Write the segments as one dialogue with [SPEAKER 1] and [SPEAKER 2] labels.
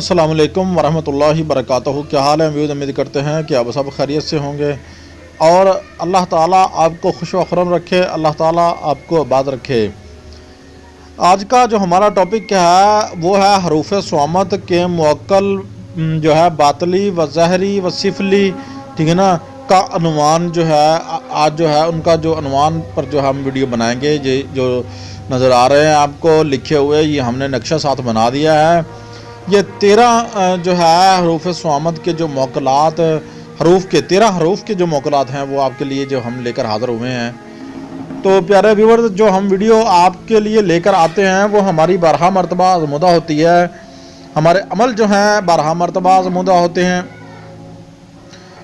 [SPEAKER 1] السلام علیکم ورحمۃ اللہ وبرکاتہ۔ کیا حال ہے؟ امید کرتے ہیں کہ آپ سب خیریت سے ہوں گے اور اللہ تعالیٰ آپ کو خوش و خرم رکھے، اللہ تعالیٰ آپ کو آباد رکھے۔ آج کا جو ہمارا ٹاپک ہے وہ ہے حروف صامت کے موکل جو ہے باطلی و ظاہری و سفلی، ٹھیک ہے نا، کا عنوان جو ہے آج جو ہے ان کا جو عنوان پر جو ہم ویڈیو بنائیں گے، یہ جو نظر آ رہے ہیں آپ کو لکھے ہوئے، یہ ہم نے نقشہ ساتھ بنا دیا ہے۔ یہ 13 جو ہے حروف صامت کے جو موکلات، 13 حروف کے جو موکلات ہیں وہ آپ کے لیے جو ہم لے کر حاضر ہوئے ہیں۔ تو پیارے ویور، جو ہم ویڈیو آپ کے لیے لے کر آتے ہیں وہ ہماری بارہا مرتبہ آزمودہ ہوتی ہے، ہمارے عمل جو ہیں بارہا مرتبہ آزمودہ ہوتے ہیں۔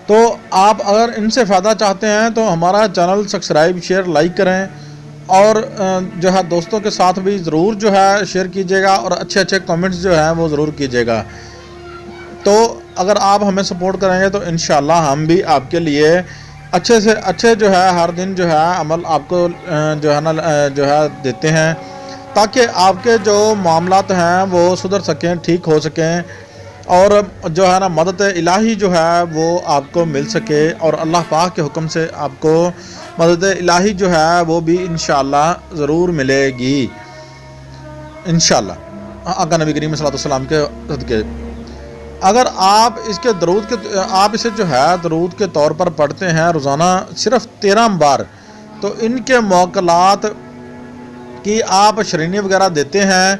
[SPEAKER 1] تو آپ اگر ان سے فائدہ چاہتے ہیں تو ہمارا چینل سبسکرائب، شیئر، لائک کریں اور جو ہے دوستوں کے ساتھ بھی ضرور جو ہے شیئر کیجیے گا اور اچھے کمنٹس جو ہیں وہ ضرور کیجیے گا۔ تو اگر آپ ہمیں سپورٹ کریں گے تو انشاءاللہ ہم بھی آپ کے لیے اچھے سے اچھے جو ہے ہر دن جو ہے عمل آپ کو جو ہے دیتے ہیں، تاکہ آپ کے جو معاملات ہیں وہ سدھر سکیں، ٹھیک ہو سکیں، اور جو ہے نا مدد الہی جو ہے وہ آپ کو مل سکے، اور اللہ پاک کے حکم سے آپ کو مدد الہی جو ہے وہ بھی انشاءاللہ ضرور ملے گی انشاءاللہ، آقا نبی کریم صلی اللہ علیہ وسلم کے صدقے۔ اگر آپ آپ اسے جو ہے درود کے طور پر پڑھتے ہیں روزانہ صرف 13 بار، تو ان کے موکلات کی آپ شرینی وغیرہ دیتے ہیں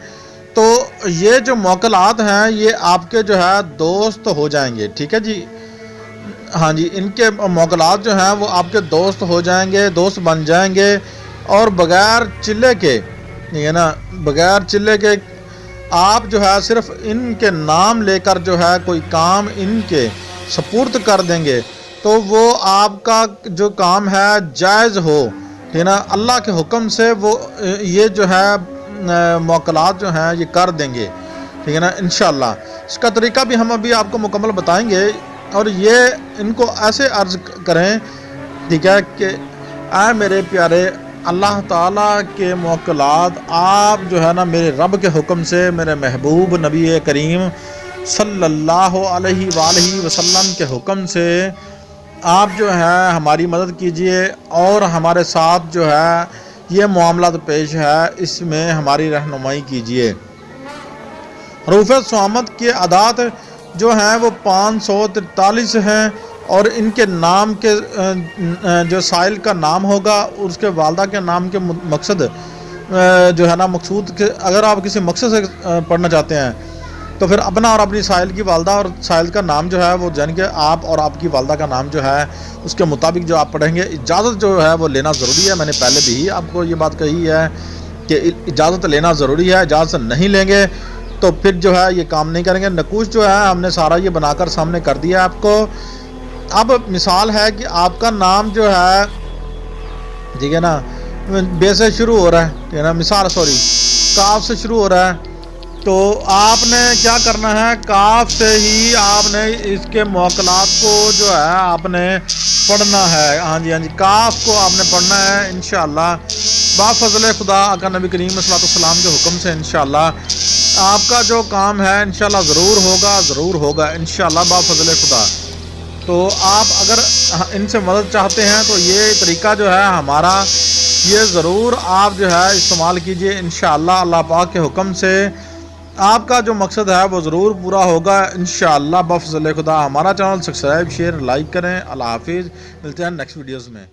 [SPEAKER 1] تو یہ جو موکلات ہیں یہ آپ کے جو ہے دوست ہو جائیں گے، ٹھیک ہے جی، ہاں جی، ان کے موکلات جو ہیں وہ آپ کے دوست ہو جائیں گے، دوست بن جائیں گے، اور بغیر چلے کے، ٹھیک ہے نا، بغیر چلے کے آپ جو ہے صرف ان کے نام لے کر جو ہے کوئی کام ان کے سپرد کر دیں گے تو وہ آپ کا جو کام ہے جائز ہو، ٹھیک ہے نا، اللہ کے حکم سے وہ یہ جو ہے موکلات جو ہیں یہ کر دیں گے، ٹھیک ہے نا انشاءاللہ۔ اس کا طریقہ بھی ہم ابھی آپ کو مکمل بتائیں گے، اور یہ ان کو ایسے عرض کریں، ٹھیک ہے، کہ اے میرے پیارے، اللہ تعالیٰ کے موکلات آپ جو ہے نا میرے رب کے حکم سے، میرے محبوب نبی کریم صلی اللہ علیہ وآلہ وسلم کے حکم سے آپ جو ہے ہماری مدد کیجئے، اور ہمارے ساتھ جو ہے یہ معاملات پیش ہے اس میں ہماری رہنمائی کیجئے۔ حروف صامت کے اعداد جو ہیں وہ 543 ہیں، اور ان کے نام کے جو سائل کا نام ہوگا، اس کے والدہ کے نام کے مقصد جو ہے نا مقصود کے، اگر آپ کسی مقصد سے پڑھنا چاہتے ہیں تو پھر اپنا اور اپنی سائل کی والدہ اور سائل کا نام جو ہے وہ جان کے آپ اور آپ کی والدہ کا نام جو ہے اس کے مطابق جو آپ پڑھیں گے۔ اجازت جو ہے وہ لینا ضروری ہے، میں نے پہلے بھی آپ کو یہ بات کہی ہے کہ اجازت لینا ضروری ہے، اجازت نہیں لیں گے تو پھر جو ہے یہ کام نہیں کریں گے۔ نقوش جو ہے ہم نے سارا یہ بنا کر سامنے کر دیا آپ کو۔ اب مثال ہے کہ آپ کا نام جو ہے، ٹھیک ہے نا، بے سے شروع ہو رہا ہے، ٹھیک ہے نا، مثال کاف سے شروع ہو رہا ہے، تو آپ نے کیا کرنا ہے، کاف سے ہی آپ نے اس کے موکلات کو جو ہے آپ نے پڑھنا ہے، ہاں جی کاف کو آپ نے پڑھنا ہے انشاءاللہ بفضل خدا، آقا نبی کریم صلی اللہ علیہ وسلم کے حکم سے انشاءاللہ آپ کا جو کام ہے انشاءاللہ ضرور ہوگا انشاءاللہ بفضل خدا۔ تو آپ اگر ان سے مدد چاہتے ہیں تو یہ طریقہ جو ہے ہمارا، یہ ضرور آپ جو ہے استعمال کیجئے انشاءاللہ، اللہ پاک کے حکم سے آپ کا جو مقصد ہے وہ ضرور پورا ہوگا انشاءاللہ بفضل خدا۔ ہمارا چینل سبسکرائب، شیئر، لائک کریں۔ اللہ حافظ، ملتے ہیں نیکسٹ ویڈیوز میں۔